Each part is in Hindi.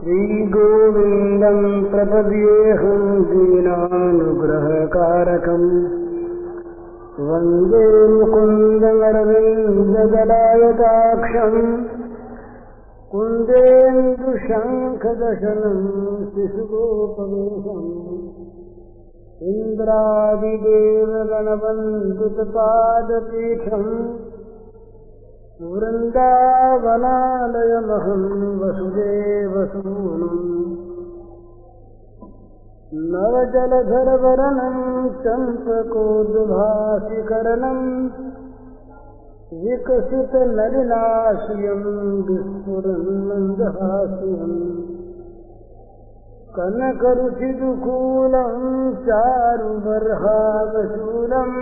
श्रीगोविन्दं प्रपद्येऽहं दीनानुग्रहकारकम् वन्दे मुकुन्दमरविन्ददलायताक्षम् कुन्देन्दुशङ्खदशनं शिशुगोपवेशम् इन्द्रादिदेवगणवन्दितपादपीठम् वृन्दावनालयमहं वसुदेवसूनुम् नवजलधरवरणं चम्पकोद्भासिकरणं विकसितनलिनाश्रियं विस्फुरन्मन्दहास्यम् कनकरुचिदुकूलं चारुबर्हावशूलम्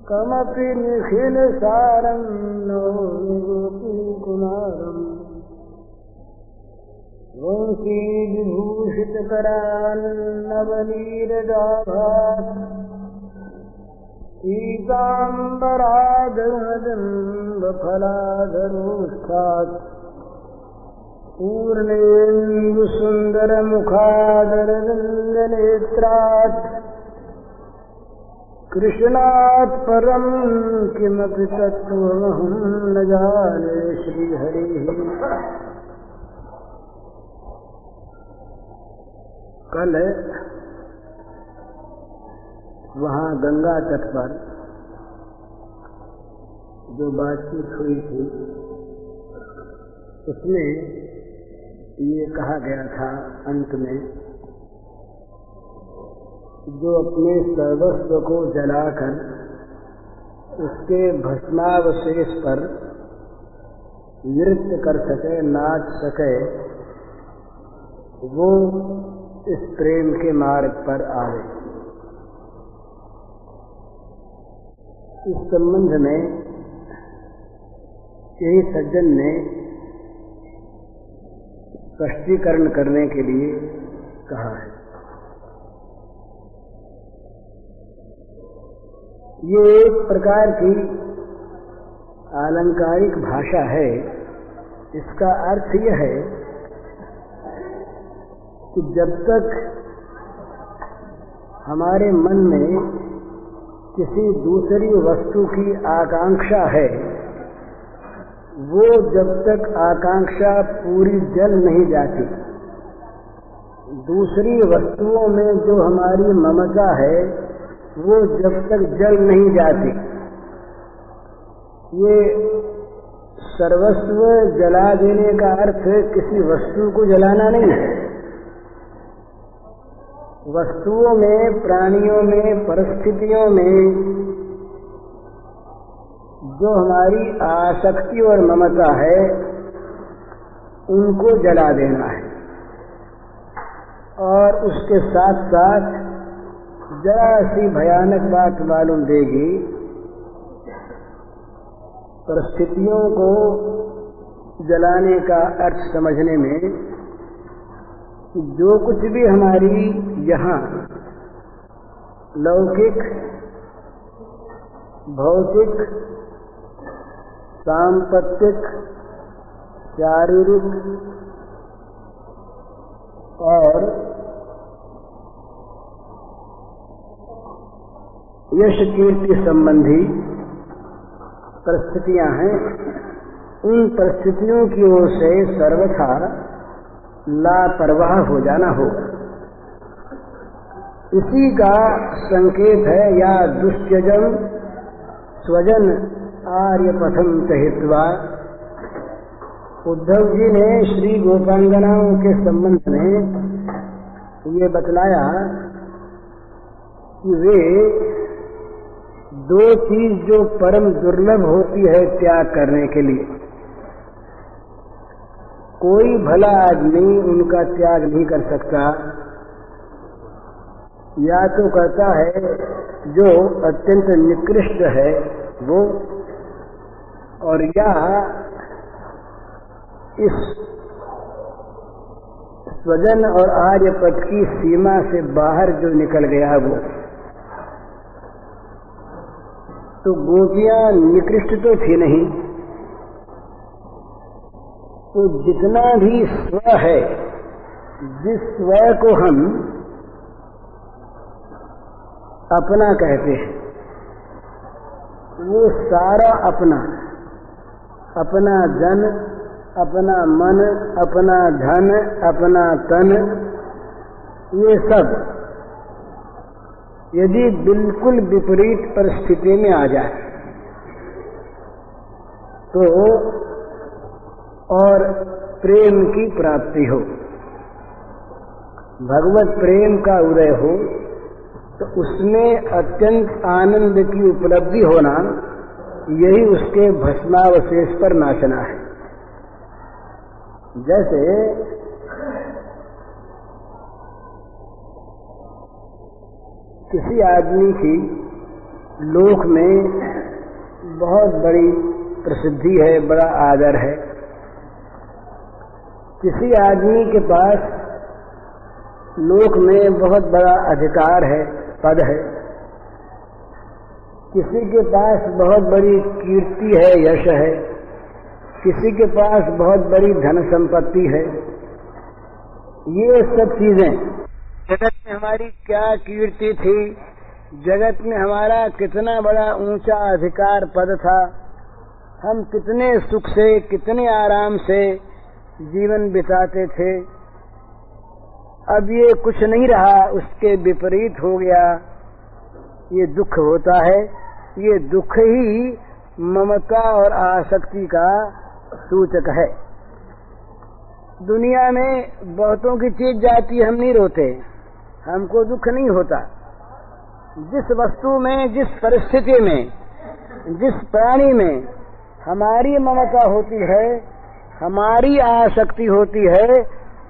कमपि निखिलसारं नौमि गोपीकुमारम् वंशीविभूषितकरान्नवनीरदाभात् पीताम्बरादरुणबिम्बफलाधरोष्ठात् पूर्णेन्दुसुन्दरमुखादरविन्दनेत्रात् कृष्णात् परं किमपि तत्त्वमहं न जाने। श्रीहरिः। कल वहाँ गंगा तट पर जो बातचीत हुई थी उसमें ये कहा गया था अंत में, जो अपने सर्वस्व को जलाकर उसके भस्मावशेष पर नृत्य कर सके, नाच सके, वो इस प्रेम के मार्ग पर आवे। इस संबंध में यही सज्जन ने स्पष्टीकरण करने के लिए कहा है। ये एक प्रकार की आलंकारिक भाषा है। इसका अर्थ यह है कि जब तक हमारे मन में किसी दूसरी वस्तु की आकांक्षा है, वो जब तक आकांक्षा पूरी जल नहीं जाती, दूसरी वस्तुओं में जो हमारी ममता है वो जब तक जल नहीं जाती, ये सर्वस्व जला देने का अर्थ किसी वस्तु को जलाना नहीं है। वस्तुओं में, प्राणियों में, परिस्थितियों में जो हमारी आसक्ति और ममता है उनको जला देना है। और उसके साथ साथ जरा सी भयानक बात मालूम देगी, परिस्थितियों को जलाने का अर्थ समझने में जो कुछ भी हमारी यहाँ लौकिक, भौतिक, सांपत्तिक, शारीरिक और यश कीर्ति संबंधी परिस्थितियां हैं, उन परिस्थितियों की ओर से सर्वथा लापरवाह हो जाना होगा। इसी का संकेत है या दुष्यजम स्वजन आर्यपथम तहित्वा। उद्धव जी ने श्री गोपांगनाओं के संबंध में ये बतलाया कि वे दो चीज जो परम दुर्लभ होती है त्याग करने के लिए, कोई भला आदमी उनका त्याग नहीं कर सकता। या तो करता है जो अत्यंत निकृष्ट है वो, और या इस स्वजन और आर्यपथ की सीमा से बाहर जो निकल गया वो। तो गोपियां निकृष्ट तो थी नहीं, तो जितना भी स्व है, जिस स्व को हम अपना कहते हैं, वो सारा अपना, अपना जन, अपना मन, अपना धन, अपना तन, ये सब यदि बिल्कुल विपरीत परिस्थिति में आ जाए तो और प्रेम की प्राप्ति हो, भगवत प्रेम का उदय हो, तो उसमें अत्यंत आनंद की उपलब्धि होना, यही उसके भस्मावशेष पर नाचना है। जैसे किसी आदमी की लोक में बहुत बड़ी प्रसिद्धि है, बड़ा आदर है, किसी आदमी के पास लोक में बहुत बड़ा अधिकार है, पद है, किसी के पास बहुत बड़ी कीर्ति है, यश है, किसी के पास बहुत बड़ी धन संपत्ति है। ये सब चीजें, जगत में हमारी क्या कीर्ति थी, जगत में हमारा कितना बड़ा ऊंचा अधिकार पद था, हम कितने सुख से, कितने आराम से जीवन बिताते थे, अब ये कुछ नहीं रहा, उसके विपरीत हो गया, ये दुख होता है। ये दुख ही ममता और आसक्ति का सूचक है। दुनिया में बहुतों की चीज जाती, हम नहीं रोते, हमको दुख नहीं होता। जिस वस्तु में, जिस परिस्थिति में, जिस प्राणी में हमारी ममता होती है, हमारी आसक्ति होती है,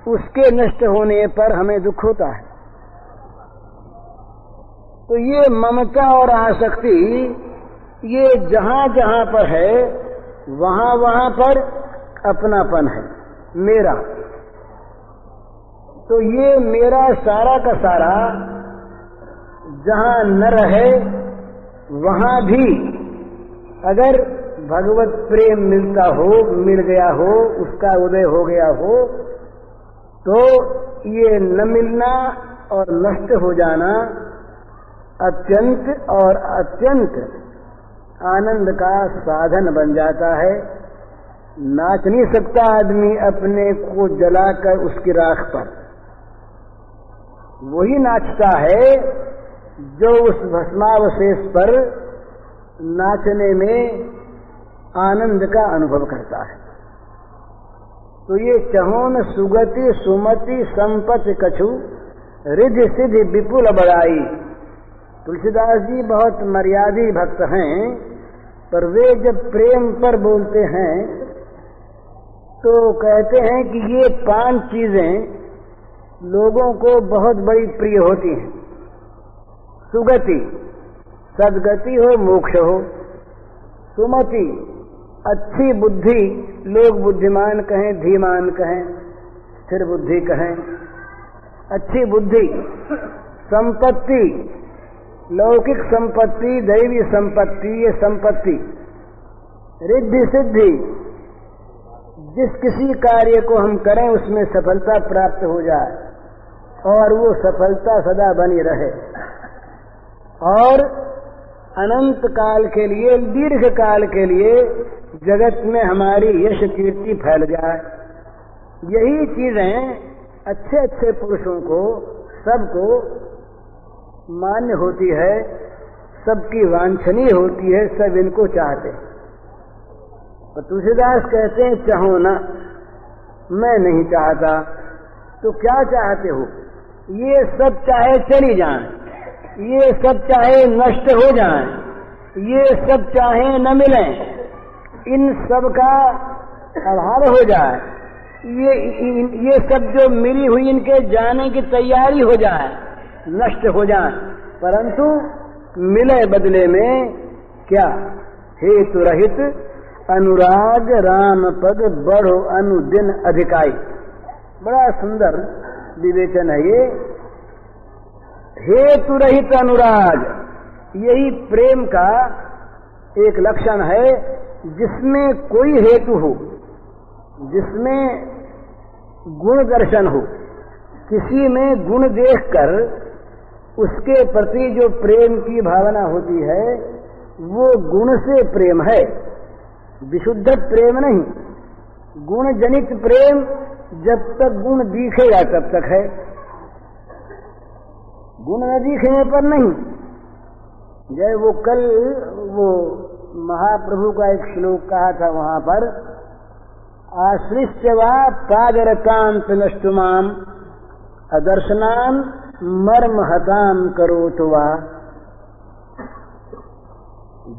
उसके नष्ट होने पर हमें दुख होता है। तो ये ममता और आसक्ति, ये जहां जहां पर है, वहां वहां पर अपनापन है, मेरा। तो ये मेरा सारा का सारा जहां न रहे, वहां भी अगर भगवत प्रेम मिलता हो, मिल गया हो, उसका उदय हो गया हो, तो ये न मिलना और नष्ट हो जाना अत्यंत और अत्यंत आनंद का साधन बन जाता है। नाच नहीं सकता आदमी अपने को जलाकर उसकी राख पर, वही नाचता है जो उस भस्मावशेष पर नाचने में आनंद का अनुभव करता है। तो ये चहोन सुगति सुमति संपत्ति कछु, रिद्धि सिद्धि विपुल बड़ाई। तुलसीदास जी बहुत मर्यादी भक्त हैं, पर वे जब प्रेम पर बोलते हैं तो कहते हैं कि ये 5 चीजें लोगों को बहुत बड़ी प्रिय होती हैं। सुगति, सद्गति हो, मोक्ष हो। सुमति, अच्छी बुद्धि, लोग बुद्धिमान कहें, धीमान कहें, स्थिर बुद्धि कहें, अच्छी बुद्धि। संपत्ति, लौकिक संपत्ति, दैवी संपत्ति, ये संपत्ति। रिद्धि सिद्धि, जिस किसी कार्य को हम करें उसमें सफलता प्राप्त हो जाए और वो सफलता सदा बनी रहे, और अनंत काल के लिए, दीर्घ काल के लिए जगत में हमारी यश कीर्ति फैल जाए। यही चीजें अच्छे अच्छे पुरुषों को, सबको मान्य होती है, सबकी वांछनीय होती है, सब इनको चाहते हैं। और तुलसीदास कहते हैं चाहो ना, मैं नहीं चाहता। तो क्या चाहते हो? ये सब चाहे चली जाएं, ये सब चाहे नष्ट हो जाएं, ये सब चाहे न मिलें, इन सब का अभाव हो जाए, ये सब जो मिली हुई इनके जाने की तैयारी हो जाए, नष्ट हो जाए, परंतु मिले बदले में क्या? हेतु रहित अनुराग राम पद बढ़ो अनुदिन अधिकाई। बड़ा सुंदर विवेचन है ये। हेतु रहित अनुराग, यही प्रेम का एक लक्षण है जिसमें कोई हेतु हो, जिसमें गुण दर्शन हो, किसी में गुण देखकर उसके प्रति जो प्रेम की भावना होती है वो गुण से प्रेम है, विशुद्ध प्रेम नहीं। गुण जनित प्रेम जब तक गुण दिखेगा तब तक है, गुण न दिखने पर नहीं। जय वो कल वो महाप्रभु का एक श्लोक कहा था वहां पर, आश्रिष्य वा पादरकांत नष्टुमाम अदर्शनान मर्महताम करोतु वा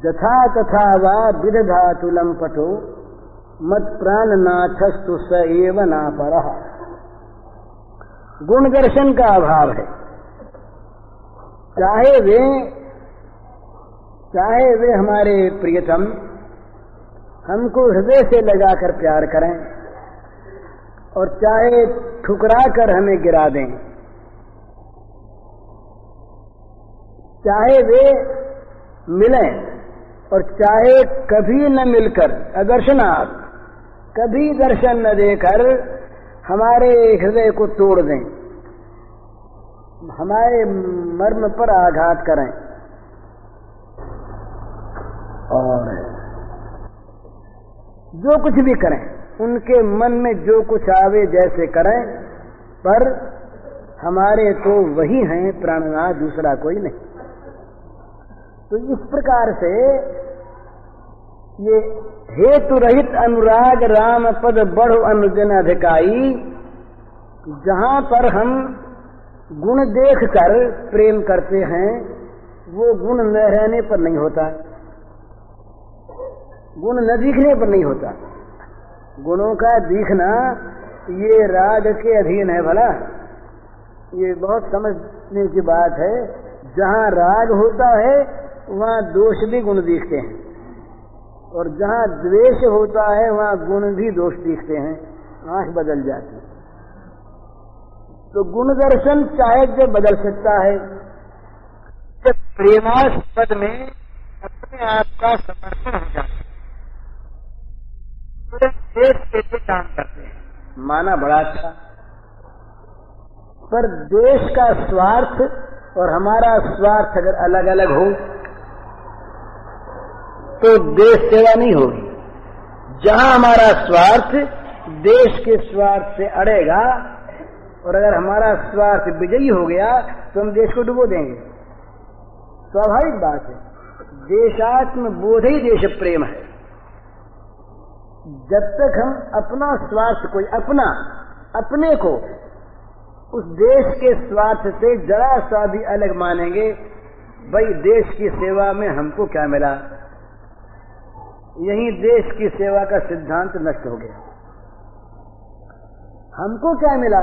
यथा तथा वा विदधातु लंपटो मत प्राणनाथस्तु स एव ना परः। गुण दर्शन का अभाव है। चाहे वे हमारे प्रियतम हमको हृदय से लगाकर प्यार करें और चाहे ठुकरा कर हमें गिरा दें, चाहे वे मिलें और चाहे कभी न मिलकर अदर्शनाथ, कभी दर्शन न देकर हमारे हृदय को तोड़ दें, हमारे मर्म पर आघात करें और जो कुछ भी करें, उनके मन में जो कुछ आवे जैसे करें, पर हमारे तो वही हैं प्राणनाथ, दूसरा कोई नहीं। तो इस प्रकार से ये हेतु रहित अनुराग राम पद बढ़ अनुजन अधिकाई, जहां पर हम गुण देखकर प्रेम करते हैं वो गुण न रहने पर नहीं होता, गुण न दिखने पर नहीं होता। गुणों का दिखना ये राग के अधीन है। भला ये बहुत समझने की बात है। जहां राग होता है वहां दोष भी गुण दिखते हैं, और जहां द्वेष होता है वहां गुण भी दोष दिखते हैं, आंख बदल जाती है। तो गुण दर्शन चाहे जब बदल सकता है, जब प्रेमास्पद में अपने आप का समर्पण हो जाता है, देश कैसे काम करते हैं, माना बड़ा अच्छा, पर देश का स्वार्थ और हमारा स्वार्थ अगर अलग अलग हो तो देश सेवा नहीं होगी। जहां हमारा स्वार्थ देश के स्वार्थ से अड़ेगा और अगर हमारा स्वार्थ विजयी हो गया तो हम देश को डुबो देंगे। स्वाभाविक बात है। देशात्म बोध ही देश प्रेम है। जब तक हम अपना स्वार्थ कोई अपने को उस देश के स्वार्थ से जरा सा भी अलग मानेंगे, भाई देश की सेवा में हमको क्या मिला, यही देश की सेवा का सिद्धांत नष्ट हो गया। हमको क्या मिला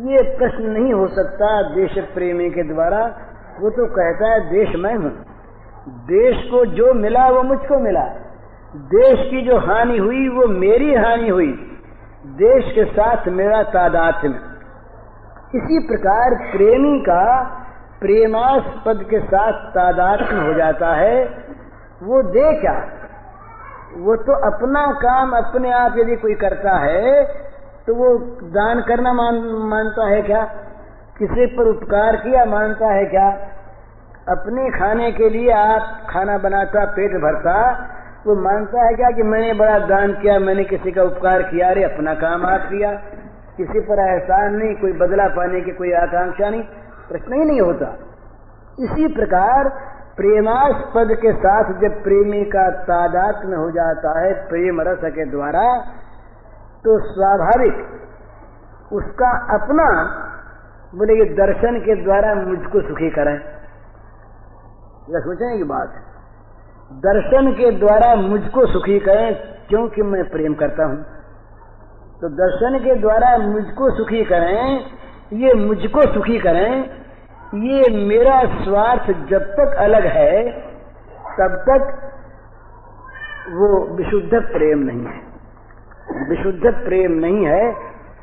ये प्रश्न नहीं हो सकता देश प्रेमी के द्वारा। वो तो कहता है देश मैं हूं, देश को जो मिला वो मुझको मिला, देश की जो हानि हुई वो मेरी हानि हुई, देश के साथ मेरा तादात्म्य। इसी प्रकार प्रेमी का प्रेमास्पद के साथ तादात्म्य हो जाता है। वो दे क्या, वो तो अपना काम अपने आप यदि कोई करता है तो वो दान करना मानता है क्या, किसी पर उपकार किया मानता है क्या। अपने खाने के लिए आप खाना बनाता पेट भरता, वो मानता है क्या कि मैंने बड़ा दान किया, मैंने किसी का उपकार किया। अरे अपना काम आप किया, किसी पर एहसान नहीं, कोई बदला पाने की कोई आकांक्षा नहीं, प्रश्न ही नहीं होता। इसी प्रकार प्रेमास्पद के साथ जब प्रेमी का तादात्म्य हो जाता है प्रेम रस के द्वारा, तो स्वाभाविक उसका अपना बोले ये दर्शन के द्वारा मुझको सुखी करें। यह सोचने की बात है। दर्शन के द्वारा मुझको सुखी करें क्योंकि मैं प्रेम करता हूं। तो दर्शन के द्वारा मुझको सुखी करें, ये मुझको सुखी करें, ये मेरा स्वार्थ जब तक अलग है तब तक वो विशुद्ध प्रेम नहीं है। विशुद्ध प्रेम नहीं है,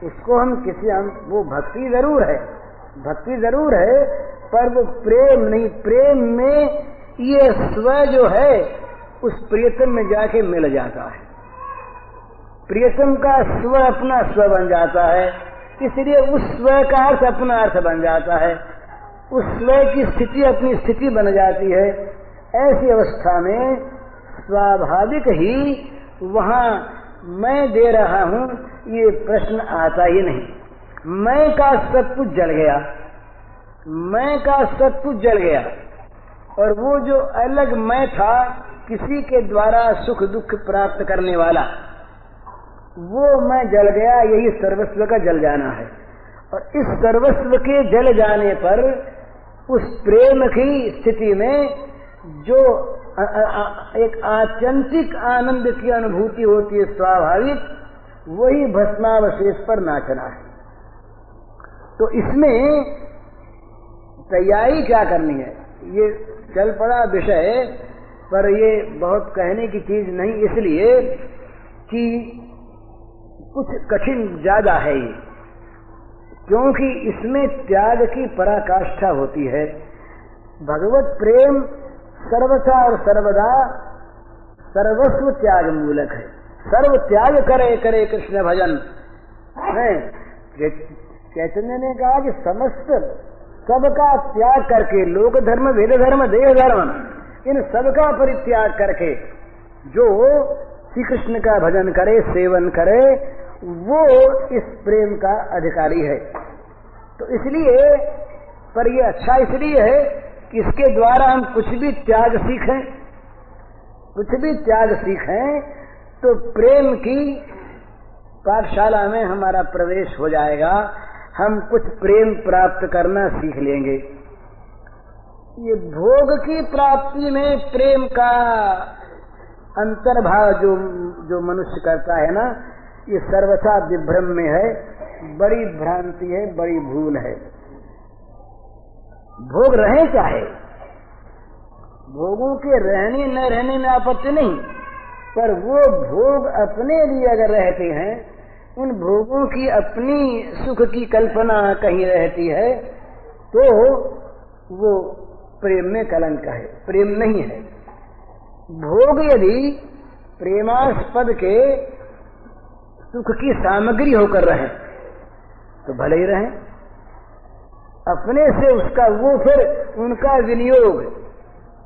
उसको हम वो भक्ति जरूर है, भक्ति जरूर है, पर वो प्रेम नहीं। प्रेम में ये स्व जो है उस प्रियतम में जाके मिल जाता है। प्रियतम का स्व अपना स्व बन जाता है, इसलिए उस स्व का अर्थ अपना अर्थ बन जाता है, उस स्व की स्थिति अपनी स्थिति बन जाती है। ऐसी अवस्था में स्वाभाविक ही वहां मैं दे रहा हूं ये प्रश्न आता ही नहीं। मैं का सब कुछ जल गया, मैं का सब कुछ जल गया, और वो जो अलग मैं था किसी के द्वारा सुख दुख प्राप्त करने वाला, वो मैं जल गया। यही सर्वस्व का जल जाना है। और इस सर्वस्व के जल जाने पर उस प्रेम की स्थिति में जो एक आत्यंतिक आनंद की अनुभूति होती है स्वाभाविक, वही भस्मावशेष पर नाचना है। तो इसमें तैयारी क्या करनी है, ये चल पड़ा विषय, पर ये बहुत कहने की चीज नहीं, इसलिए कि कुछ कठिन ज्यादा है ये, क्योंकि इसमें त्याग की पराकाष्ठा होती है। भगवत प्रेम सर्वथा और सर्वदा सर्वस्व त्याग मूलक है। सर्व त्याग करे करे कृष्ण भजन है। चैतन्य ने कहा कि समस्त सबका त्याग करके, लोक धर्म वेद धर्म देह धर्म, इन सबका परित्याग करके जो श्री कृष्ण का भजन करे, सेवन करे, वो इस प्रेम का अधिकारी है। तो इसलिए, पर ये अच्छा इसलिए है कि इसके द्वारा हम कुछ भी त्याग सीखें, कुछ भी त्याग सीखें तो प्रेम की पाठशाला में हमारा प्रवेश हो जाएगा, हम कुछ प्रेम प्राप्त करना सीख लेंगे। ये भोग की प्राप्ति में प्रेम का अंतर्भाव जो मनुष्य करता है ना, ये सर्वथा विभ्रम में है, बड़ी भ्रांति है, बड़ी भूल है। भोग रहे चाहे, भोगों के रहने न रहने में आपत्ति नहीं, पर वो भोग अपने लिए अगर रहते हैं, उन भोगों की अपनी सुख की कल्पना कहीं रहती है, तो वो प्रेम में कलंक है, प्रेम नहीं है। भोग यदि प्रेमास्पद के सुख की सामग्री होकर रहे तो भले ही रहे, अपने से उसका वो फिर उनका विनियोग,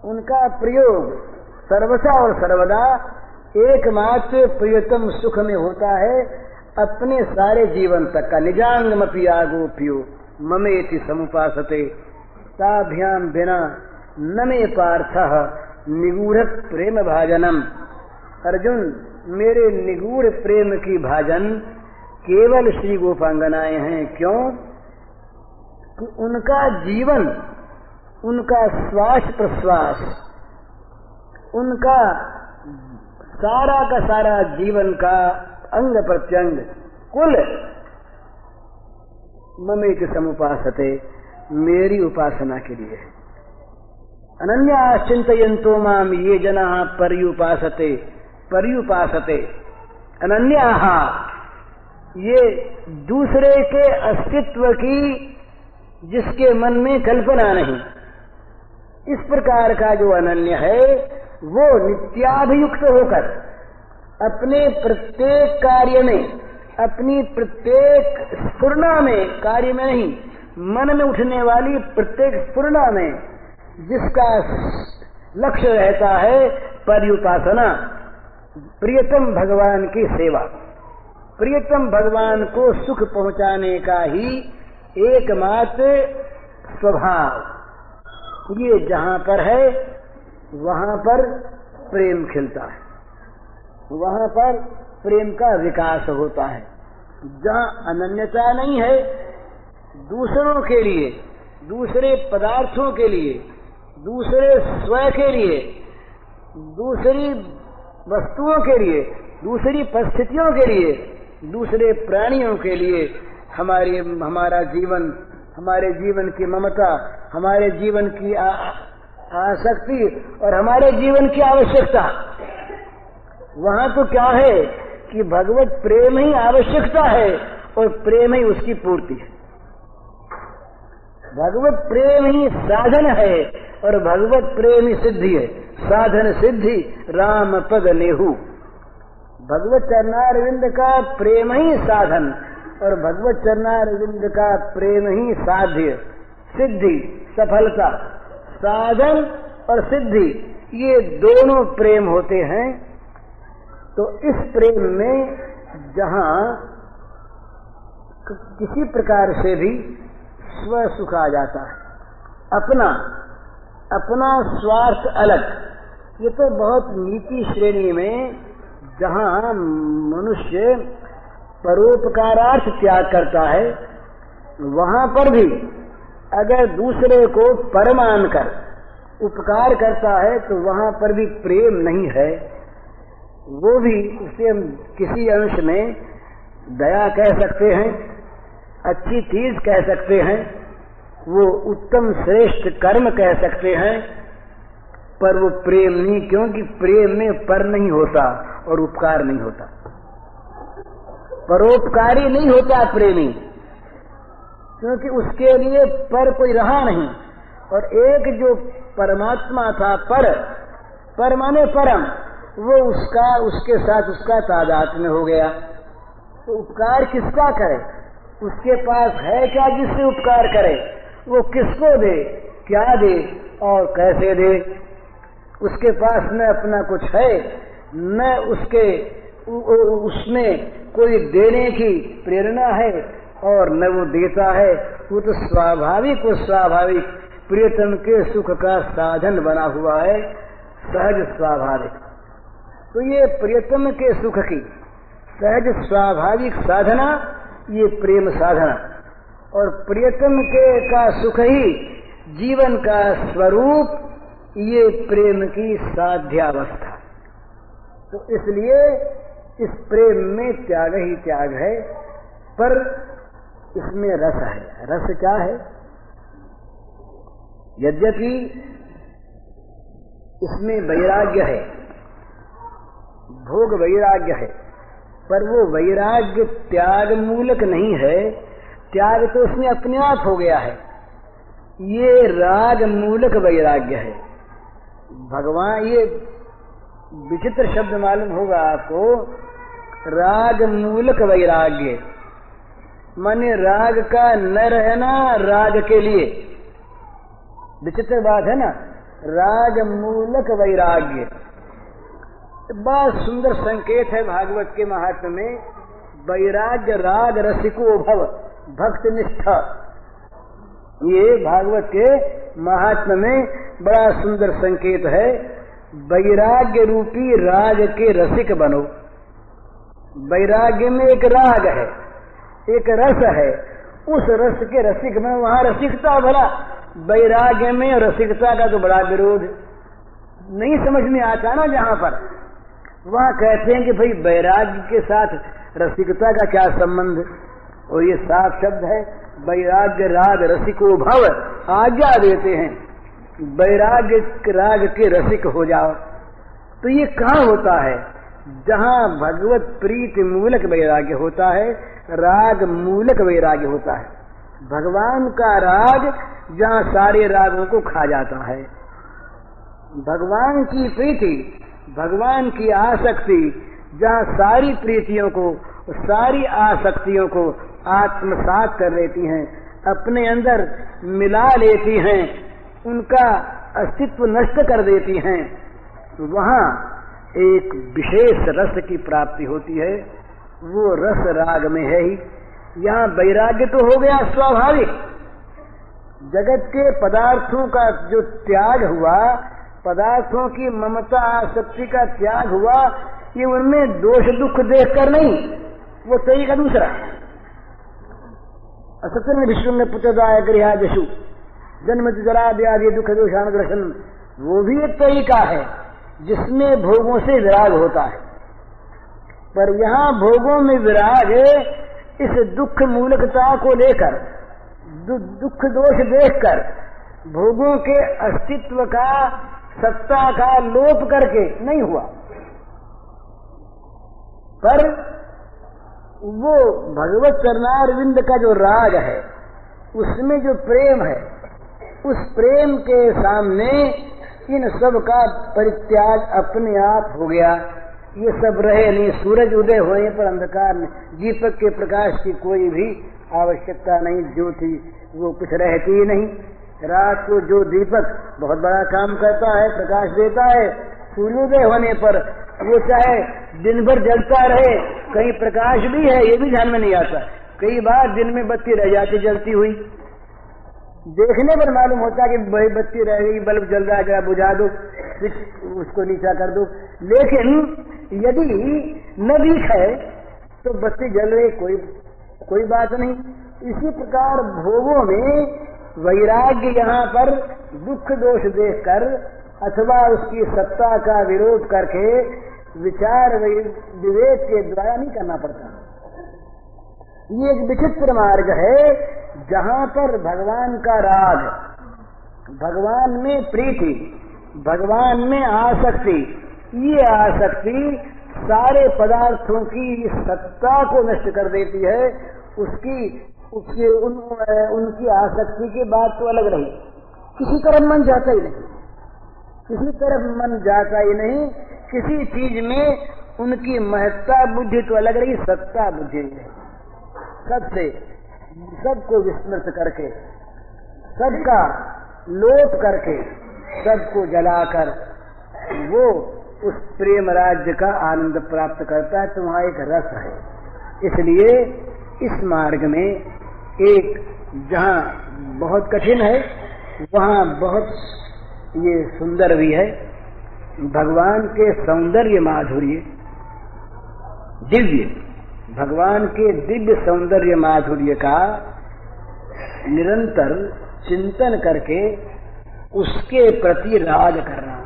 उनका प्रयोग सर्वथा और सर्वदा एकमात्र प्रियतम सुख में होता है, अपने सारे जीवन तक का। निजांगमपि आगोप्यो ममेति समुपासते ताभ्याम बिना न मे पार्थः निगूढ़ प्रेम भाजनम। अर्जुन, मेरे निगूढ़ प्रेम की भाजन केवल श्री गोपांगनाएं हैं। क्यों? कि उनका जीवन, उनका श्वास प्रश्वास, उनका सारा का सारा जीवन का अंग प्रत्यंग कुल ममेति समुपासते, मेरी उपासना के लिए है। अनन्या चिंतयन्तो माम ये जना पर्युपासते पर्युपासते। अनन्या, ये दूसरे के अस्तित्व की जिसके मन में कल्पना नहीं, इस प्रकार का जो अनन्य है, वो नित्याभियुक्त होकर अपने प्रत्येक कार्य में, अपनी प्रत्येक स्फुरना में, कार्य में नहीं, मन में उठने वाली प्रत्येक स्फुरना में जिसका लक्ष्य रहता है पर्युपासना, प्रियतम भगवान की सेवा, प्रियतम भगवान को सुख पहुंचाने का ही एकमात्र स्वभाव, ये जहां पर है वहां पर प्रेम खिलता है, वहां पर प्रेम का विकास होता है। जहां अनन्यता नहीं है, दूसरों के लिए, दूसरे पदार्थों के लिए, दूसरे स्व के लिए, दूसरी वस्तुओं के लिए, दूसरी परिस्थितियों के लिए, दूसरे प्राणियों के लिए हमारा जीवन, हमारे जीवन की ममता, हमारे जीवन की आसक्ति और हमारे जीवन की आवश्यकता, वहां तो क्या है कि भगवत प्रेम ही आवश्यकता है और प्रेम ही उसकी पूर्ति है। भगवत प्रेम ही साधन है और भगवत प्रेम ही सिद्धि है। साधन सिद्धि राम पद लेहू। भगवत चरणारविंद का प्रेम ही साधन और भगवत चरणारविंद का प्रेम ही साध्य, सिद्धि, सफलता। साधन और सिद्धि ये दोनों प्रेम होते हैं। तो इस प्रेम में जहां किसी प्रकार से भी स्व सुख आ जाता है, अपना स्वार्थ अलग, ये तो बहुत नीची श्रेणी में जहां मनुष्य परोपकारार्थ त्याग करता है, वहां पर भी अगर दूसरे को पर मानकर उपकार करता है तो वहां पर भी प्रेम नहीं है। वो भी उसे हम किसी अंश में दया कह सकते हैं, अच्छी चीज कह सकते हैं, वो उत्तम श्रेष्ठ कर्म कह सकते हैं, पर वो प्रेम नहीं, क्योंकि प्रेम में पर नहीं होता और उपकार नहीं होता, परोपकारी नहीं होता प्रेमी, क्योंकि उसके लिए पर कोई रहा नहीं। और एक जो परमात्मा था पर माने परम, वो उसके साथ उसका तादात्म्य हो गया। तो उपकार किसका करे? उसके पास है क्या जिससे उपकार करे? वो किसको दे, क्या दे और कैसे दे? उसके पास न अपना कुछ है, न उसमें कोई देने की प्रेरणा है और न वो देता है। वो तो स्वाभाविक प्रियतम के सुख का साधन बना हुआ है, सहज स्वाभाविक। तो ये प्रियतम के सुख की सहज स्वाभाविक साधना, ये प्रेम साधना, और प्रियतम के का सुख ही जीवन का स्वरूप, ये प्रेम की साध्यावस्था। तो इसलिए इस प्रेम में त्याग ही त्याग है, पर इसमें रस है। रस क्या है? यद्यपि इसमें वैराग्य है, भोग वैराग्य है, पर वो वैराग्य त्याग मूलक नहीं है। त्याग तो उसमें अपने आप हो गया है। ये राग मूलक वैराग्य है। भगवान, ये विचित्र शब्द मालूम होगा आपको, राग मूलक वैराग्य माने राग का न रहना राग के लिए। विचित्र बात है ना, राग मूलक वैराग्य बहुत सुंदर संकेत है भागवत के महात्म्य में। वैराग्य राग रसिको भव भक्त निष्ठा, ये भागवत के महात्म्य में बड़ा सुंदर संकेत है। वैराग्य रूपी राग के रसिक बनो। वैराग्य में एक राग है, एक रस है, उस रस के रसिक में। वहां रसिकता भला, वैराग्य में रसिकता का तो बड़ा विरोध नहीं समझ में आता ना। जहां पर वहां कहते हैं कि भाई वैराग्य के साथ रसिकता का क्या संबंध, और ये साफ शब्द है, वैराग्य राग रसिको भव, आज्ञा देते हैं वैराग्य राग के रसिक हो जाओ। तो ये कहाँ होता है? जहां भगवत प्रीति मूलक वैराग्य होता है, राग मूलक वैराग्य होता है। भगवान का राग जहां सारे रागों को खा जाता है। भगवान की प्रीति, भगवान की आसक्ति जहां सारी प्रीतियों को, सारी आसक्तियों को आत्मसात कर लेती हैं, अपने अंदर मिला लेती हैं, उनका अस्तित्व नष्ट कर देती हैं, वहां एक विशेष रस की प्राप्ति होती है। वो रस राग में है ही। यहाँ वैराग्य तो हो गया स्वाभाविक, जगत के पदार्थों का जो त्याग हुआ, पदार्थों की ममता आसक्ति का त्याग हुआ, ये उनमें दोष दुख देखकर नहीं, वो तरीका दूसरा। असत्य विष्णु पुत्रदाय गृहा जशु जन्म जरा व्याधि दुख दोषानुग्रसन, वो भी एक तरीका है जिसमें भोगों से विराग होता है। पर यहाँ भोगों में विराग इस दुख मूलकता को लेकर, दुख दोष देखकर, भोगों के अस्तित्व का, सत्ता का लोप करके नहीं हुआ, पर वो भगवत चरणारविंद का जो राग है, उसमें जो प्रेम है, उस प्रेम के सामने इन सब का परित्याग अपने आप हो गया। ये सब रहे नहीं, सूरज उदय होने पर अंधकार में दीपक के प्रकाश की कोई भी आवश्यकता नहीं, जो थी वो कुछ रहती ही नहीं। रात को जो दीपक बहुत बड़ा काम करता है, प्रकाश देता है, सूर्योदय होने पर वो चाहे दिन भर जलता रहे, कहीं प्रकाश भी है ये भी ध्यान में नहीं आता। कई बार दिन में बत्ती रह जाती जलती हुई, देखने पर मालूम होता कि भाई बत्ती रह गई, बल्ब जल रहा है, जरा बुझा दो, स्विच उसको नीचा कर दो। लेकिन यदि न दिखे तो बत्ती जल रही, कोई बात नहीं। इसी प्रकार भोगों में वैराग्य यहाँ पर दुख दोष देखकर अथवा उसकी सत्ता का विरोध करके विचार विवेक के द्वारा नहीं करना पड़ता। ये एक विचित्र मार्ग है जहाँ पर भगवान का राग, भगवान में प्रीति, भगवान में आसक्ति, ये आसक्ति सारे पदार्थों की सत्ता को नष्ट कर देती है। उनकी आसक्ति की बात तो अलग रही, किसी तरफ मन जाता ही नहीं, किसी तरफ मन जाता ही नहीं। किसी चीज में उनकी महत्ता बुद्धि तो अलग रही, सत्ता बुद्धि है। सबसे सबको विस्मृत करके, सबका लोप करके, सबको जलाकर वो उस प्रेम राज्य का आनंद प्राप्त करता है। तो वहाँ एक रस है। इसलिए इस मार्ग में एक जहाँ बहुत कठिन है, वहाँ बहुत ये सुंदर भी है। भगवान के सौंदर्य माधुर्य, दिव्य भगवान के दिव्य सौंदर्य माधुर्य का निरंतर चिंतन करके उसके प्रति राग करना।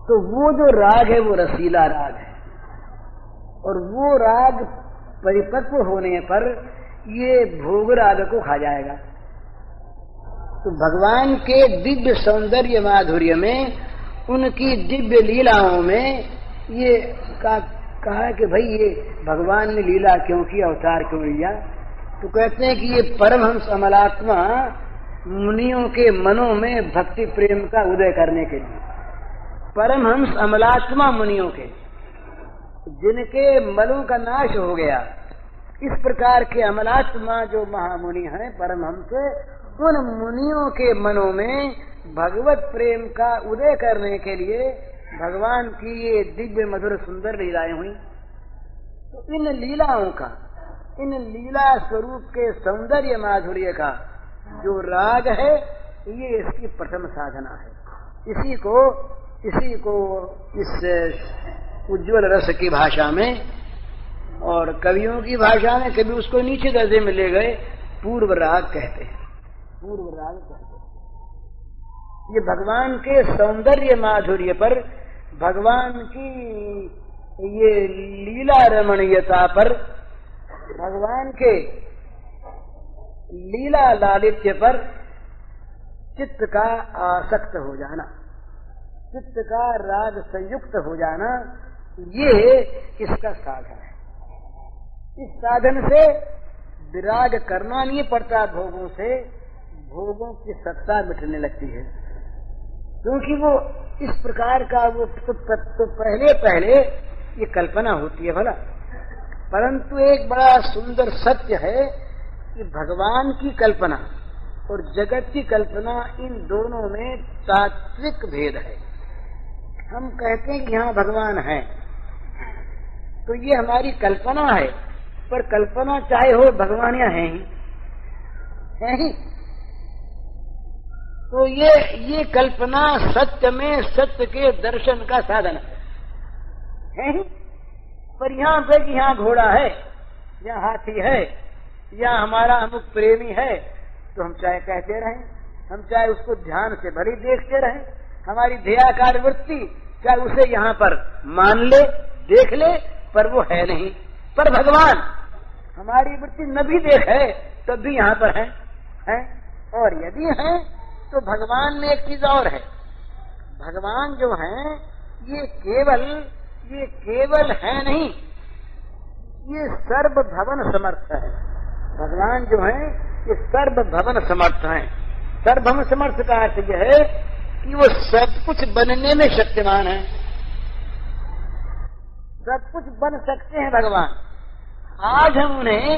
तो वो जो राग है वो रसीला राग है, और वो राग परिपक्व होने पर ये भोग राग को खा जाएगा। तो भगवान के दिव्य सौंदर्य माधुर्य में, उनकी दिव्य लीलाओं में ये कहा कि भाई ये भगवान ने लीला क्यों की, अवतार क्यों लिया। तो कहते हैं कि ये परमहंस अमलात्मा मुनियों के मनों में भक्ति प्रेम का उदय करने के लिए, परमहंस अमलात्मा मुनियों के, जिनके मलों का नाश हो गया, इस प्रकार के अमलात्मा जो महामुनि हैं परमहंस, उन मुनियों के मनों में भगवत प्रेम का उदय करने के लिए भगवान की ये दिव्य मधुर सुंदर लीलाएं हुई। तो इन लीलाओं का, इन लीला स्वरूप के सौंदर्य माधुर्य का जो राग है, ये इसकी प्रथम साधना है। इसी को इस उज्ज्वल रस की भाषा में और कवियों की भाषा में, कभी उसको नीचे दर्जे में ले गए, पूर्व राग कहते हैं। पूर्व राग कहते हैं। ये भगवान के सौंदर्य माधुर्य पर, भगवान की ये लीला रमणीयता पर, भगवान के लीला लालित्य पर चित्त का आसक्त हो जाना, चित्त का राग संयुक्त हो जाना, ये इसका साधन है। इस साधन से विराग करना नहीं पड़ता भोगों से, भोगों की सत्ता मिटने लगती है। क्योंकि वो इस प्रकार का वो तो पहले ये कल्पना होती है भला, परंतु एक बड़ा सुंदर सत्य है कि भगवान की कल्पना और जगत की कल्पना, इन दोनों में तात्विक भेद है। हम कहते हैं कि यहाँ भगवान है, तो ये हमारी कल्पना है, पर कल्पना चाहे हो, भगवान यहाँ है ही। तो ये कल्पना सत्य में सत्य के दर्शन का साधन है ही। पर यहाँ पे कि यहाँ घोड़ा है, यहाँ हाथी है, या हमारा अमुक प्रेमी है, तो हम चाहे कहते रहें, हम चाहे उसको ध्यान से भली देखते रहें, हमारी ध्येयाकार वृत्ति चाहे उसे यहाँ पर मान ले, देख ले, पर वो है नहीं। पर भगवान हमारी वृत्ति न भी देखे तब भी यहाँ पर है। और यदि है तो भगवान में एक चीज और है, भगवान जो है ये केवल है नहीं, ये सर्व भवन समर्थ है। भगवान जो है ये सर्व भवन समर्थ है। सर्वभम समर्थ का अर्थ यह है कि वो सब कुछ बनने में शक्तिमान है, सब कुछ बन सकते हैं भगवान। आज हम उन्हें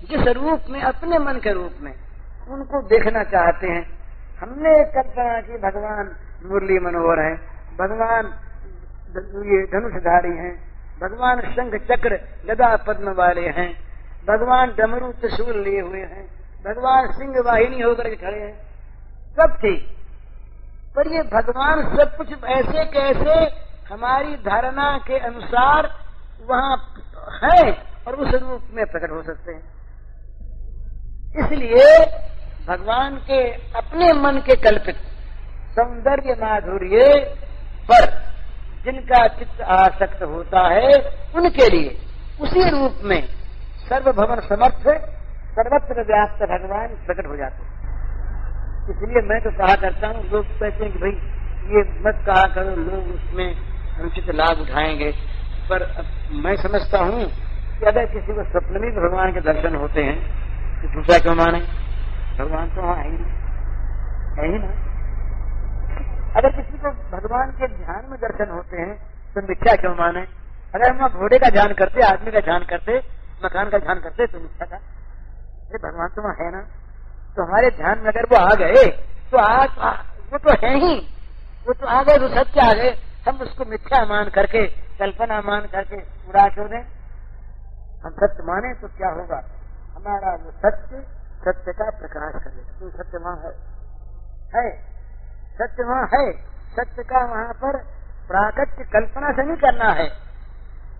जिस रूप में, अपने मन के रूप में उनको देखना चाहते हैं। हमने कल्पना की भगवान मुरली मनोहर है, भगवान ये धनुषधारी हैं, भगवान शंख चक्र गदा पद्म वाले हैं, भगवान डमरू त्रिशूल लिए हुए हैं, भगवान सिंह वाहिनी होकर के खड़े हैं, सब ठीक। पर ये भगवान सब कुछ ऐसे कैसे हमारी धारणा के अनुसार वहां है और उस रूप में प्रकट हो सकते हैं। इसलिए भगवान के अपने मन के कल्पित सौंदर्य माधुर्य पर जिनका चित्त आसक्त होता है, उनके लिए उसी रूप में सर्वभवन समर्थ सर्वत्र व्याप्त भगवान प्रकट हो जाते हैं। इसलिए मैं तो कहा करता हूँ, लोग कहते हैं कि भाई ये मत कहा करो, लोग उसमें अनुचित लाभ उठाएंगे। पर मैं समझता हूँ कि अगर किसी को स्वप्न में भगवान के दर्शन होते हैं तो दूसरा क्यों माने? भगवान तो वहाँ है ही ना। अगर किसी को भगवान के ध्यान में दर्शन होते हैं तो मिथ्या क्यों माने? अगर हम घोड़े का ध्यान करते, आदमी का ध्यान करते, मकान का ध्यान करते तो मिथ्या था। अरे भगवान तो वहाँ है ना, तो हमारे ध्यान में अगर वो आ गए तो वो तो है ही, वो तो आ गए, वो सत्य आ गए, हम उसको मिथ्या मान करके, कल्पना मान करके उड़ा क्यों दें? हम सत्य माने तो क्या होगा? हमारा वो सत्य का प्रकाश करेगा। तो सत्य वहाँ है, सत्य वहाँ है। सत्य का वहाँ पर प्राकट्य कल्पना से नहीं करना है,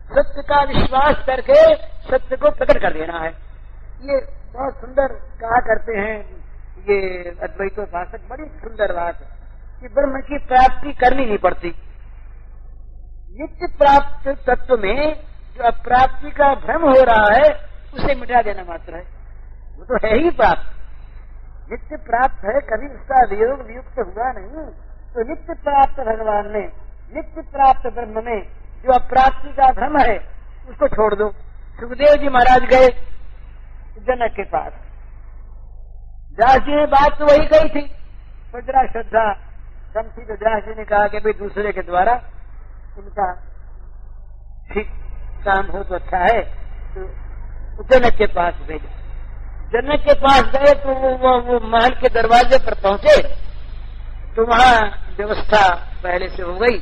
सत्य का विश्वास करके सत्य को प्रकट कर देना है। ये बहुत सुंदर कहा करते हैं ये अद्वैतोपासक, बड़ी सुंदर बात है कि ब्रह्म की प्राप्ति करनी नहीं पड़ती। नित्य प्राप्त तत्व में जो अप्राप्ति का भ्रम हो रहा है उसे मिटा देना मात्र है, वो तो है ही प्राप्त। नित्य प्राप्त है, कभी उसका वियोग वियुक्त हुआ नहीं। तो नित्य प्राप्त भगवान में, नित्य प्राप्त ब्रह्म में जो अप्राप्ति का भ्रम है उसको छोड़ दो। सुखदेव जी महाराज गए जनक के पास, व्यास जी ने बात तो वही कही थी, पर जरा श्रद्धा कम थी तो व्यास जी ने कहा कि भाई दूसरे के द्वारा उनका ठीक काम हो तो अच्छा है। तो जनक के पास भेजा। जनक के पास गए तो वो महल के दरवाजे पर पहुंचे तो वहां व्यवस्था पहले से हो गई।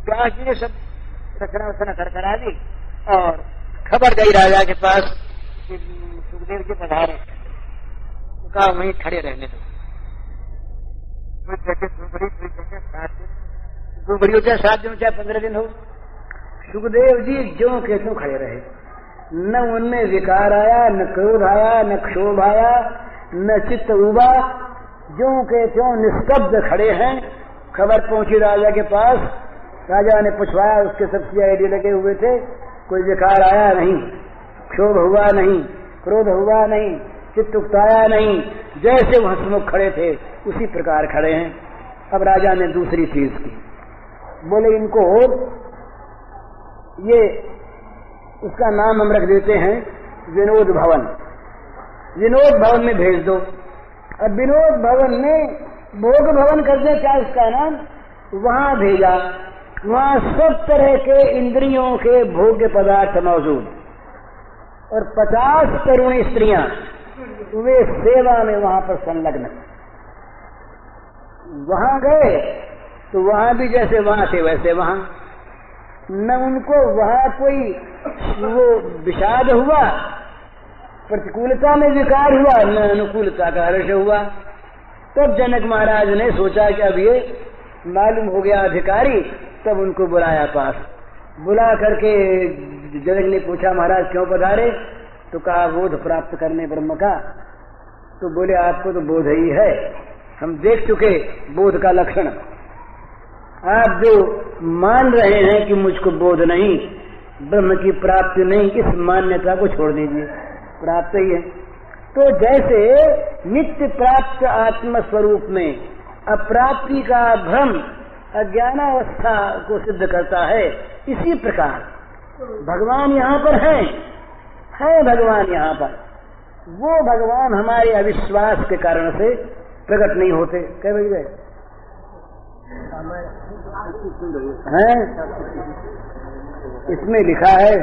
व्यास जी ने सब रचना वचना करा दी और खबर गई राजा के पास कि सुखदेव जी पधारे। तो कहा वहीं खड़े रहने दो, दो बड़ी हो चाहे 7 दिन चाहे 15 दिन हो। सुखदेव जी ज्यों के त्यों खड़े रहे, न उनमें विकार आया, न क्रोध आया, न क्षोभ आया, न चित्त उबा, ज्यों के त्यों निस्तब्ध खड़े हैं। खबर पहुंची राजा के पास, राजा ने पूछवाया, उसके सब CID लगे हुए थे, कोई विकार आया नहीं, क्षोभ हुआ नहीं, क्रोध हुआ नहीं, चित्त उकताया नहीं, जैसे वो हंसमुख खड़े थे उसी प्रकार खड़े हैं। अब राजा ने दूसरी चीज की, बोले इनको ये उसका नाम हम रख देते हैं विनोद भवन, विनोद भवन में भेज दो। अब विनोद भवन में भोग भवन कर दे, क्या उसका नाम, वहां भेजा। वहां सब तरह के इंद्रियों के भोग्य पदार्थ मौजूद और 50 तरुणी स्त्रियां वे सेवा में वहां पर संलग्न। वहां गए तो वहां भी जैसे वहां थे वैसे वहां, न उनको वहां कोई वो विषाद हुआ, प्रतिकूलता में विकार हुआ, न अनुकूलता का हर्ष हुआ। तब जनक महाराज ने सोचा कि अब ये मालूम हो गया अधिकारी, तब उनको बुलाया पास। बुला करके जनक ने पूछा महाराज क्यों पधारे? तो कहा बोध प्राप्त करने ब्रह्म का। तो बोले आपको तो बोध ही है, हम देख चुके बोध का लक्षण। आप जो मान रहे हैं कि मुझको बोध नहीं, ब्रह्म की प्राप्ति नहीं, इस मान्यता को छोड़ दीजिए, प्राप्त ही है। तो जैसे नित्य प्राप्त आत्म स्वरूप में अप्राप्ति का भ्रम अज्ञानावस्था को सिद्ध करता है, इसी प्रकार भगवान यहाँ पर है भगवान यहाँ पर। वो भगवान हमारे अविश्वास के कारण से प्रकट नहीं होते। कह बज गए हैं? इसमें लिखा है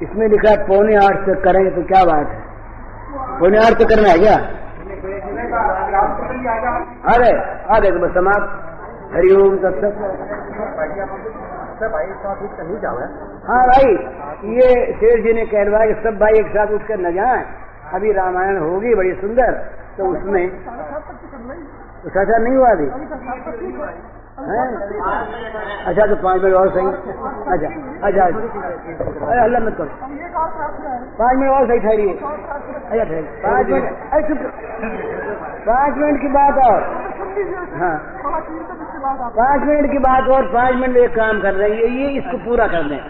7:45 तक करेंगे तो क्या बात है? 7:45 तक करना है क्या? आ गए तो बस समाप्त। हरिओम तत्सत। हाँ भाई, ये शेर जी ने कहलवाया कि सब भाई एक साथ उठकर न जाएं, अभी रामायण होगी बड़ी सुंदर, तो उसमें तो साझा नहीं हुआ अभी। अच्छा तो 5 मिनट और सही। अच्छा अरे अल्लाह मत करो, 5 मिनट और सही ठहरिए। अच्छा ठहरिए 5 मिनट। अरे चुप, 5 मिनट की बात और। हाँ 5 मिनट की बात और 5 मिनट एक काम कर रहे हैं, ये इसको पूरा कर दें।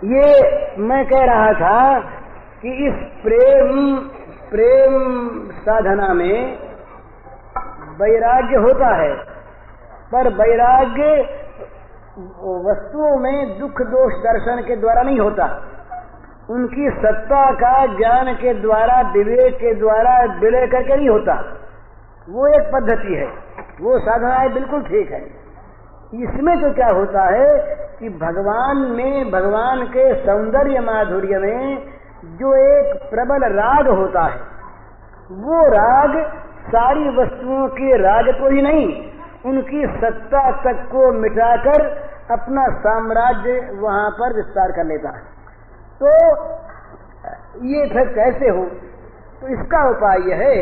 ये मैं कह रहा था कि इस प्रेम साधना में वैराग्य होता है, पर वैराग्य वस्तुओं में दुख दोष दर्शन के द्वारा नहीं होता, उनकी सत्ता का ज्ञान के द्वारा, विवेक के द्वारा विलय करके नहीं होता। वो एक पद्धति है, वो साधना है, बिल्कुल ठीक है। इसमें तो क्या होता है कि भगवान में, भगवान के सौंदर्य माधुर्य में जो एक प्रबल राग होता है, वो राग सारी वस्तुओं के राग को ही नहीं, उनकी सत्ता तक को मिटाकर अपना साम्राज्य वहां पर विस्तार कर लेता है। तो ये फिर कैसे हो? तो इसका उपाय यह है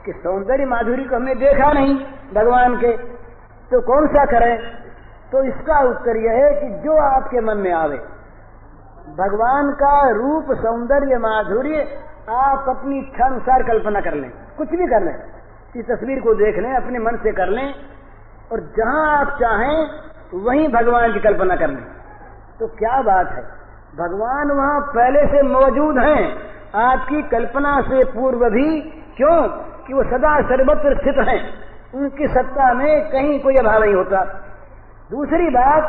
कि सौंदर्य माधुरी को हमने देखा नहीं भगवान के, तो कौन सा करें? तो इसका उत्तर यह है कि जो आपके मन में आवे, भगवान का रूप सौंदर्य माधुर्य आप अपनी इच्छा अनुसार कल्पना कर लें, कुछ भी कर लें, इस तस्वीर को देख लें, अपने मन से कर लें, और जहां आप चाहें वहीं भगवान की कल्पना कर लें। तो क्या बात है, भगवान वहां पहले से मौजूद हैं, आपकी कल्पना से पूर्व भी। क्यों? कि वो सदा सर्वत्र स्थित हैं, उनकी सत्ता में कहीं कोई अभाव नहीं होता। दूसरी बात,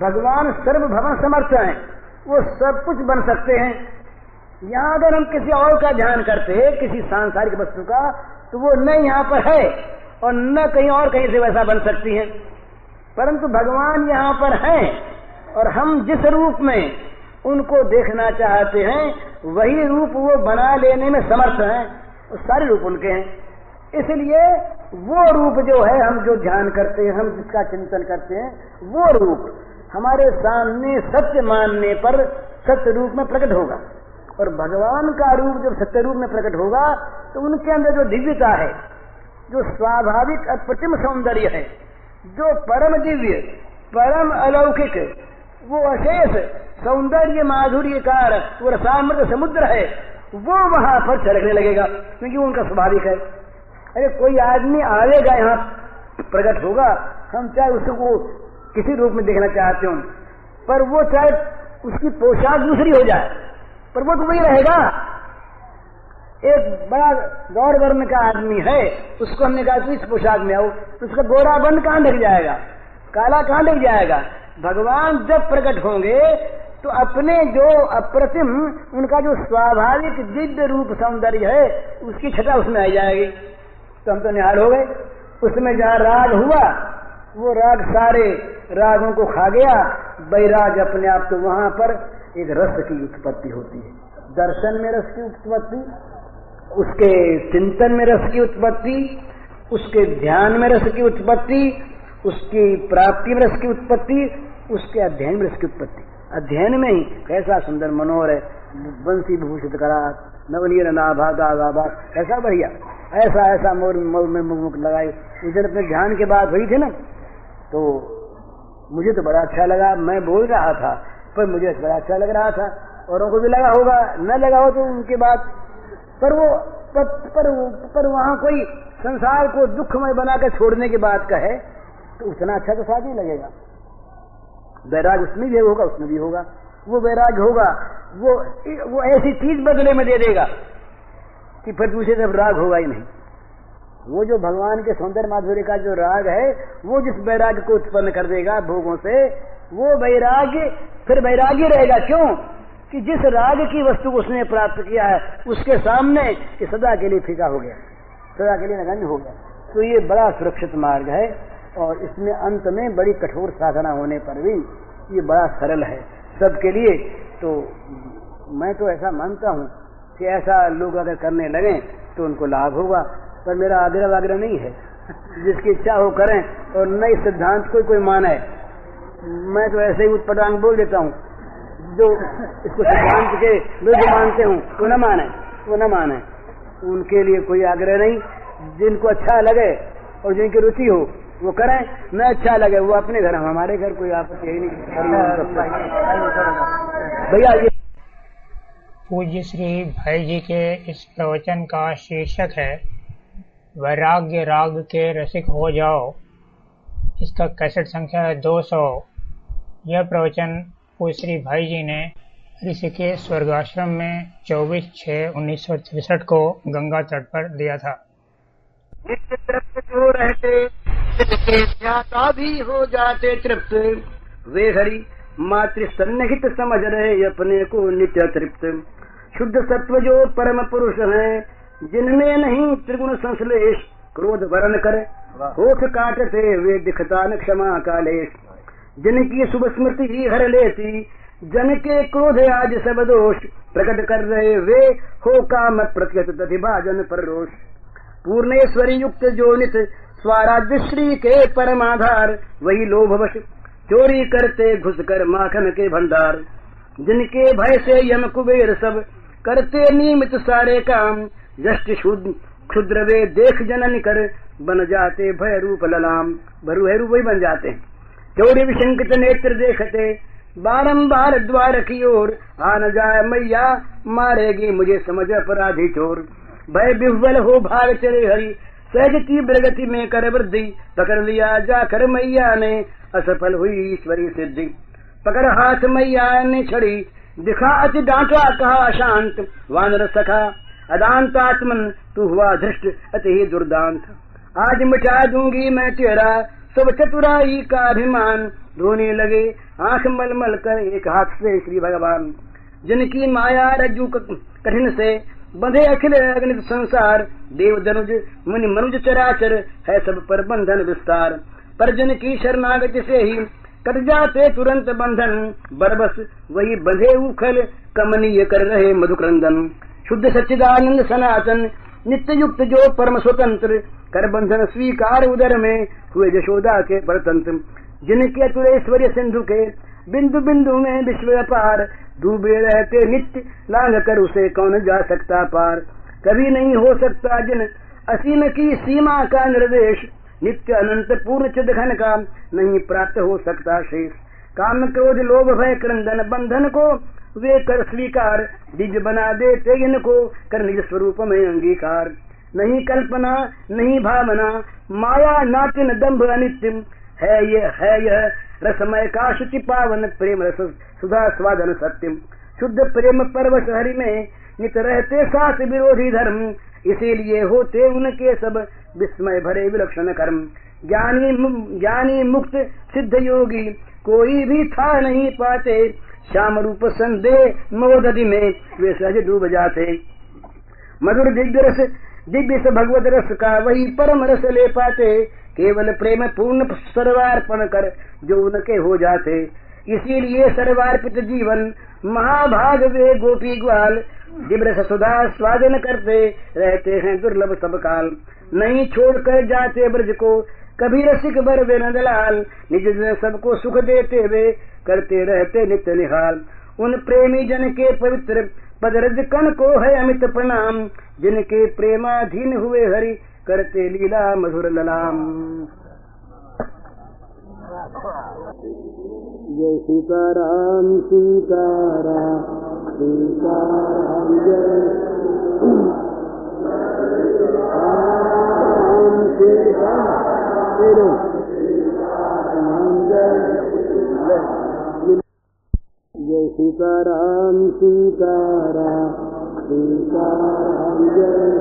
भगवान सर्वभवन समर्थ हैं, वो सब कुछ बन सकते हैं। यहाँ अगर हम किसी और का ध्यान करते हैं, किसी सांसारिक वस्तु का, तो वो न यहाँ पर है और न कहीं और कहीं से वैसा बन सकती है, परंतु भगवान यहाँ पर हैं, और हम जिस रूप में उनको देखना चाहते हैं वही रूप वो बना लेने में समर्थ हैं, और सारे रूप उनके हैं। इसलिए वो रूप जो है, हम जो ध्यान करते हैं, हम जिसका चिंतन करते हैं, वो रूप हमारे सामने सत्य मानने पर सत्य रूप में प्रकट होगा। और भगवान का रूप जब सत्य रूप में प्रकट होगा तो उनके अंदर जो दिव्यता है, जो स्वाभाविक अप्रतिम सौंदर्य है, जो परम दिव्य, परम अलौकिक, वो अशेष सौंदर्य माधुर्य कार, वो रसामृत समुद्र है, वो वहां पर छलकने लगेगा, क्योंकि वो उनका स्वाभाविक है। अरे कोई आदमी आएगा यहाँ प्रकट होगा, हम चाहे उसको किसी रूप में देखना चाहते हो, पर वो चाहे उसकी पोशाक दूसरी हो जाए, पर वो तो वही रहेगा। एक बड़ा गौर वर्ण का आदमी है, उसको हमने कहा तो इस पोशाक में आओ, तो उसका गोरा बन कहां ढक जाएगा, काला कहां ढक जाएगा। भगवान जब प्रकट होंगे तो अपने जो अप्रतिम, उनका जो स्वाभाविक दिव्य रूप सौंदर्य है, उसकी छटा उसमें आ जाएगी। तो हम तो निहाल हो गए। उसमें जहाँ राग हुआ, वो राग सारे रागों को खा गया, बैराग अपने आप। तो वहां पर एक रस की उत्पत्ति होती है, दर्शन में रस की उत्पत्ति, उसके चिंतन में रस की उत्पत्ति, उसके ध्यान में रस की उत्पत्ति, उसकी प्राप्ति में रस की उत्पत्ति, उसके अध्ययन में रस की उत्पत्ति। अध्ययन में ही कैसा सुंदर मनोहर है, बंसी भूषित करा नवनीर नाभा गाभा, ऐसा बढ़िया, ऐसा ऐसा मोर में मुख लगाए। उस दिन अपने ध्यान के बाद हुई थी ना, तो मुझे तो बड़ा अच्छा लगा, मैं बोल रहा था पर मुझे बड़ा अच्छा लग रहा था, औरों को भी लगा होगा, न लगा हो तो उनके बाद। पर वो पर वहां कोई संसार को दुखमय बनाकर छोड़ने की बात कहे तो उतना अच्छा तो साथ नहीं लगेगा। वैराग उसमें भी होगा, उसमें भी होगा। वो वैराग होगा, वो ऐसी चीज बदले में दे देगा कि फिर दूसरे तरफ राग होगा ही नहीं। वो जो भगवान के सौंदर्य माधुर्य का जो राग है, वो जिस वैराग को उत्पन्न कर देगा भोगों से, वो वैराग्य फिर वैरागी रहेगा। क्यों? कि जिस राग की वस्तु को उसने प्राप्त किया है, उसके सामने कि सदा के लिए फीका हो गया। सदा के लिए नगण्य हो गया। तो ये बड़ा सुरक्षित मार्ग है और इसमें अंत में बड़ी कठोर साधना होने पर भी ये बड़ा सरल है सबके लिए। तो मैं तो ऐसा मानता हूँ कि ऐसा लोग अगर करने लगे तो उनको लाभ होगा, पर मेरा आग्रह वाग्रह नहीं है। जिसकी इच्छा हो करें और नई सिद्धांत कोई माने, मैं तो ऐसे ही उत्पटांग बोल देता हूँ। जो इसको सिद्धांत के लोग मानते हूँ वो न माने, उनके लिए कोई आग्रह नहीं। जिनको अच्छा लगे और जिनकी रुचि हो वो करें, न अच्छा लगे वो अपने घर, हमारे घर कोई आपत्ति यही नहीं। भैया ये पूज्य श्री भाई जी के इस प्रवचन का शीर्षक है वैराग्य राग के रसिक हो जाओ। इसका कैसेट संख्या है 200। यह प्रवचन पूज्य श्री भाई जी ने ऋषिकेश स्वर्गाश्रम में 24/6/1963 को गंगा तट पर दिया था। नित्य तृप्त जो रहते जिनके ध्याता भी हो जाते तृप्त, वे हरि मातृ सन्निहित समझ रहे अपने को नित्य तृप्त। शुद्ध सत्व जो परम पुरुष है जिनमें नहीं त्रिगुण संश्लेष, क्रोध वरण कर होठ काटते वे दिखता न क्षमा कालेश। जिनकी शुभ स्मृति ही हर लेती जन के क्रोध आज सब दोष, प्रकट कर रहे वे हो काम प्रत्यत दधिभाजन पर रोष। पूर्णेश्वरी युक्त जो नित स्वराज्य श्री के परमाधार, वही लोभवश चोरी करते घुसकर माखन के भंडार। जिनके भय से यम कुबेर सब करते नियमित सारे काम, यष्टि क्षुद्र वे देख जनन कर बन जाते भय रूप ललाम। भय रूप वही बन जाते हैं। चोरी विशंकित नेत्र देखते बारंबार द्वार की ओर, आ न जाए मैया मारेगी मुझे समझ अपराधी चोर। भय विह्वल हो भाग चले हरि सहज की प्रगति में कर वृद्धि, पकड़ लिया जाकर मैया ने असफल हुई ईश्वरी सिद्धि। पकड़ हाथ मैया ने छड़ी दिखा अति डांटा कहा अशांत, वानर सखा अदांतात्मन तू हुआ धृष्ट अति ही दुर्दांत। आज मिटा दूंगी मैं तेरा सब चतुराई का अभिमान, धोने लगे आंख मल मल कर एक हाथ से श्री भगवान। जिनकी माया रज्जु कठिन से बंधे अखिल अगणित संसार, देव दनुज मुनि मनुज चराचर है सब पर बंधन विस्तार। पर जिनकी शरणागति से ही कट जाते तुरंत बंधन, बरबस वही बंधे उखल कमनीय कर रहे मधुक्रंदन। शुद्ध सच्चिदानंद सनातन नित्य युक्त जो परम स्वतंत्र, कर बंधन स्वीकार उदर में हुए यशोदा के परतंत्र। जिनके अतुरेश्वर्य सिंधु के बिंदु बिंदु में विश्व अपार, डूबे रहते नित्य लांघ कर उसे कौन जा सकता पार। कभी नहीं हो सकता जिन असीम की सीमा का निर्देश, नित्य अनंत पूर्ण चिद घन का नहीं प्राप्त हो सकता शेष। काम क्रोध लोभ भय क्रंदन बंधन को वे कर स्वीकार, दिव्य बना देते इनको कर निज स्वरूप में अंगीकार। नहीं कल्पना नहीं भावना माया नाटिन दम्भ अनित्यम, है यह रसमय का शुचि पावन प्रेम रस सुधा स्वादन सत्यम। शुद्ध प्रेम परवश हरि में नित रहते साथ विरोधी धर्म, इसीलिए होते उनके सब विस्मय भरे विलक्षण कर्म। ज्ञानी मुक्त सिद्ध योगी कोई भी था नहीं पाते, श्याम रूप संदेह मोदधि में वे सहज डूब जाते। मधुर दिव्य से भगवत रस का वही परम रस ले पाते, केवल प्रेम पूर्ण सर्वार्पण कर जो उनके हो जाते। इसीलिए सर्वार्पित जीवन महाभाग वे गोपी ग्वाल, दिव्य सुधा स्वादन करते रहते हैं दुर्लभ सब काल। नहीं छोड़कर जाते ब्रज को कभी रसिक बर वे नंदलाल, निज जन सबको सुख देते वे करते रहते नित्य निहाल। उन प्रेमी जन के पवित्र पदरज कण को है अमित प्रणाम, जिनके प्रेमाधीन हुए हरि करते लीला मधुर ललाम। जय सीताराम सीताराम सीताराम जय जय सीताराम सीताराम सीताराम जय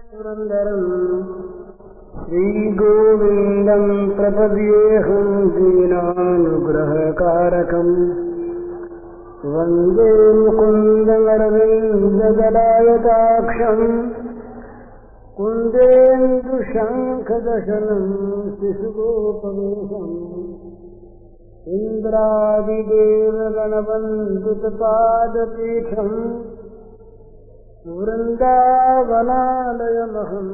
पुरन्दरम् श्रीगोविन्दं प्रपद्येऽहं दीनानुग्रहकारकम् वन्दे मुकुन्दमरविन्ददलायताक्षम् कुन्देन्दुशङ्खदशनं शिशुगोपवेशम् इन्द्रादिदेवगणवन्दितपादपीठम् वृन्दावनालयमहं